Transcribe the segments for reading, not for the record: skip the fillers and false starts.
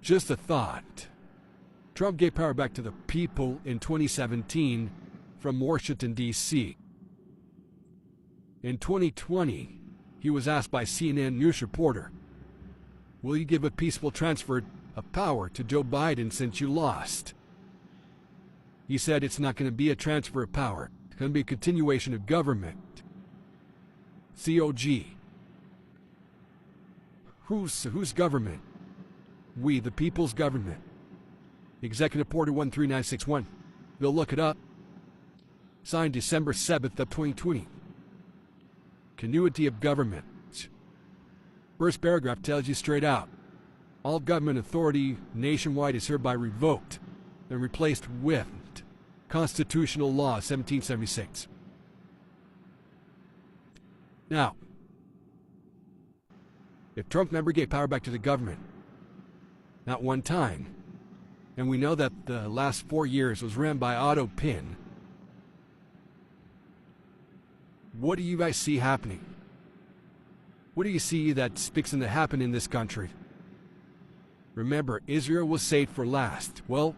Just a thought. Trump gave power back to the people in 2017 from Washington, D.C. In 2020, he was asked by CNN news reporter, "Will you give a peaceful transfer of power to Joe Biden since you lost?" He said it's not going to be a transfer of power. It's going to be a continuation of government. COG. Whose government? We, the people's government. Executive Order 13961. Go look it up. Signed December 7th of 2020. Continuity of government. First paragraph tells you straight out, all government authority nationwide is hereby revoked and replaced with Constitutional Law 1776. Now, if Trump never gave power back to the government, not one time, and we know that the last 4 years was ran by Otto Pinn, what do you guys see happening? What do you see that's fixing to happen in this country? Remember, Israel was saved for last. Well,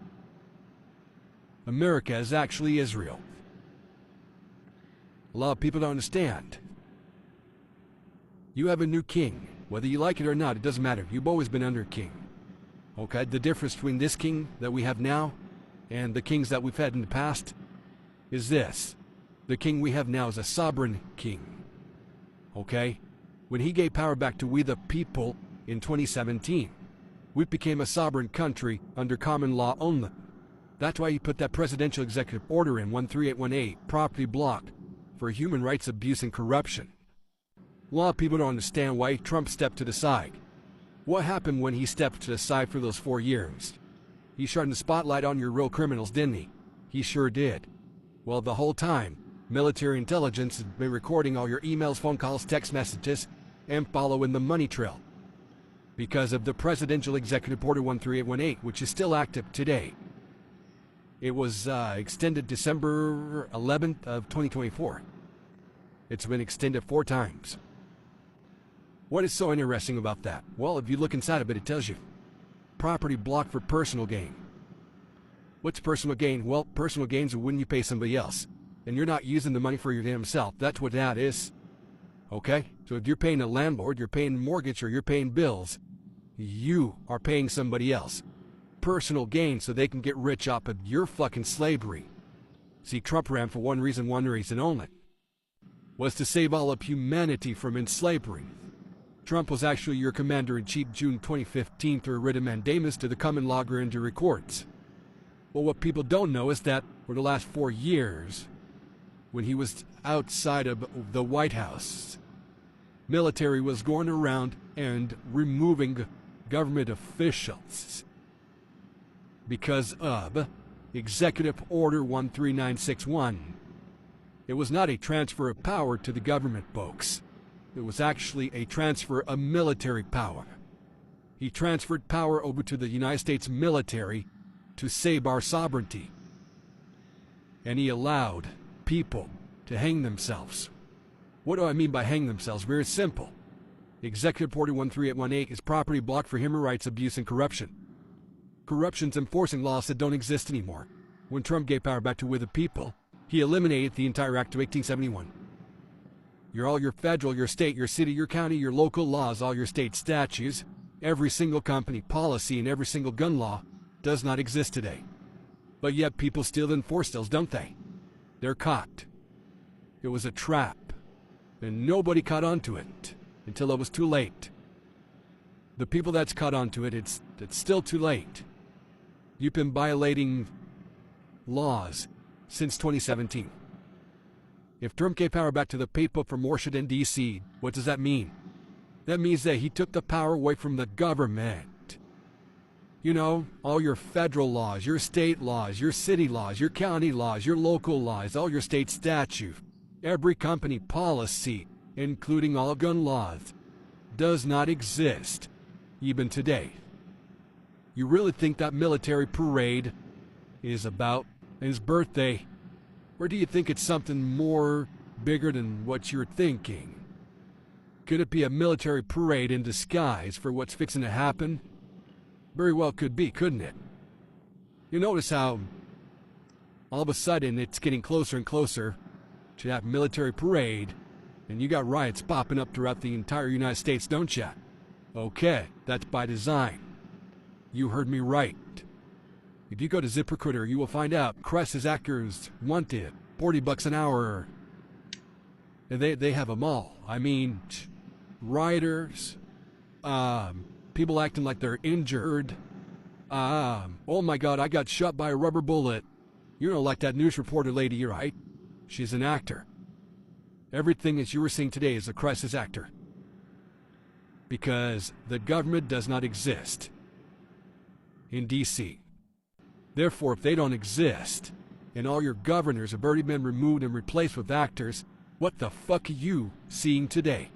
America is actually Israel. A lot of people don't understand. You have a new king. Whether you like it or not, it doesn't matter. You've always been under a king. Okay? The difference between this king that we have now and the kings that we've had in the past is this. The king we have now is a sovereign king. Okay? When he gave power back to we the people in 2017, we became a sovereign country under common law only. That's why he put that presidential executive order in 13818, property block, for human rights abuse and corruption. A lot of people don't understand why Trump stepped to the side. What happened when he stepped to the side for those 4 years? He shined the spotlight on your real criminals, didn't he? He sure did. Well, the whole time, military intelligence has been recording all your emails, phone calls, text messages, and following the money trail. Because of the Presidential Executive Order 13818, which is still active today. It was extended December 11th of 2024. It's been extended 4 times. What is so interesting about that? Well, if you look inside of it, it tells you. Property blocked for personal gain. What's personal gain? Well, personal gains are when you pay somebody else. And you're not using the money for your damn self. That's what that is. Okay? So if you're paying a landlord, you're paying a mortgage, or you're paying bills, you are paying somebody else. Personal gain so they can get rich off of your fucking slavery. See, Trump ran for one reason only. Was to save all of humanity from enslavement. Trump was actually your commander-in-chief June 2015 through a writ of mandamus to the common law grand jury courts. But what people don't know is that for the last 4 years, when he was outside of the White House, military was going around and removing government officials because of Executive Order 13961. It was not a transfer of power to the government, folks. It was actually a transfer of military power. He transferred power over to the United States military to save our sovereignty. And he allowed people to hang themselves. What do I mean by hang themselves? Very simple. Executive Order 13818 is property blocked for human rights abuse and corruption. Corruption's enforcing laws that don't exist anymore. When Trump gave power back to we the people, he eliminated the entire Act of 1871. All your federal, your state, your city, your county, your local laws, all your state statutes, every single company policy, and every single gun law does not exist today. But yet people still enforce those, don't they? They're caught. It was a trap. And nobody caught on to it until it was too late. The people that's caught on to it, it's still too late. You've been violating laws since 2017. If Trump gave power back to the people from Washington, D.C., what does that mean? That means that he took the power away from the government. You know, all your federal laws, your state laws, your city laws, your county laws, your local laws, all your state statutes, every company policy, including all gun laws, does not exist, even today. You really think that military parade is about his birthday? Or do you think it's something more bigger than what you're thinking? Could it be a military parade in disguise for what's fixing to happen? Very well could be, couldn't it? You notice how all of a sudden it's getting closer and closer to that military parade, and you got riots popping up throughout the entire United States, don't ya? Okay, that's by design. You heard me right. If you go to ZipRecruiter, you will find out Cress's actors wanted $40 an hour. They have them all. I mean, rioters, people acting like they're injured. Oh my God, I got shot by a rubber bullet. You know, like that news reporter lady, right? She's an actor. Everything that you were seeing today is a crisis actor. Because the government does not exist in D.C. Therefore, if they don't exist, and all your governors have already been removed and replaced with actors, what the fuck are you seeing today?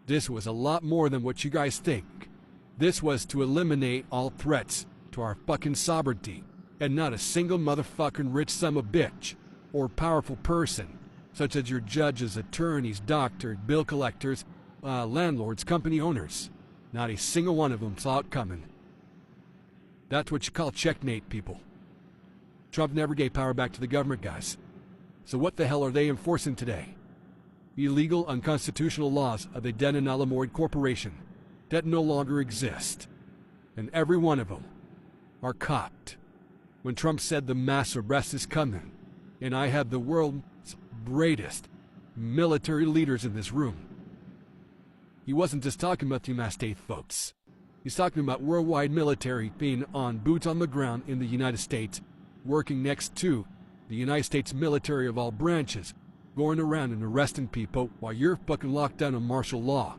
This was a lot more than what you guys think. This was to eliminate all threats to our fucking sovereignty, and not a single motherfucking rich son of a bitch or powerful person, such as your judges, attorneys, doctors, bill collectors, landlords, company owners. Not a single one of them saw it coming. That's what you call checkmate, people. Trump never gave power back to the government, guys. So what the hell are they enforcing today? Illegal, unconstitutional laws of the Den and Alamoid Corporation that no longer exist. And every one of them are copped. When Trump said the mass arrest is coming, and I have the world's greatest military leaders in this room, he wasn't just talking about the United States, folks. He's talking about worldwide military being on boots on the ground in the United States, working next to the United States military of all branches, going around and arresting people while you're fucking locked down on martial law.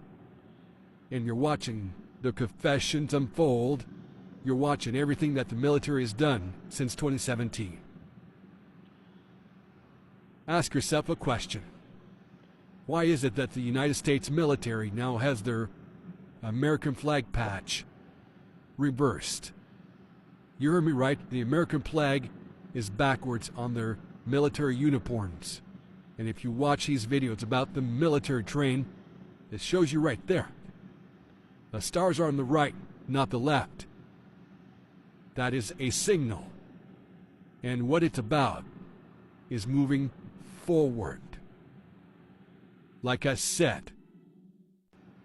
And you're watching the confessions unfold. You're watching everything that the military has done since 2017. Ask yourself a question. Why is it that the United States military now has their American flag patch reversed? You heard me right. The American flag is backwards on their military uniforms. And if you watch these videos about the military train, it shows you right there. The stars are on the right, not the left. That is a signal. And what it's about is moving forward. Like I said,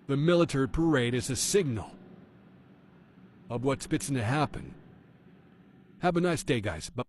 the military parade is a signal of what's fixing to happen. Have a nice day, guys. Bye.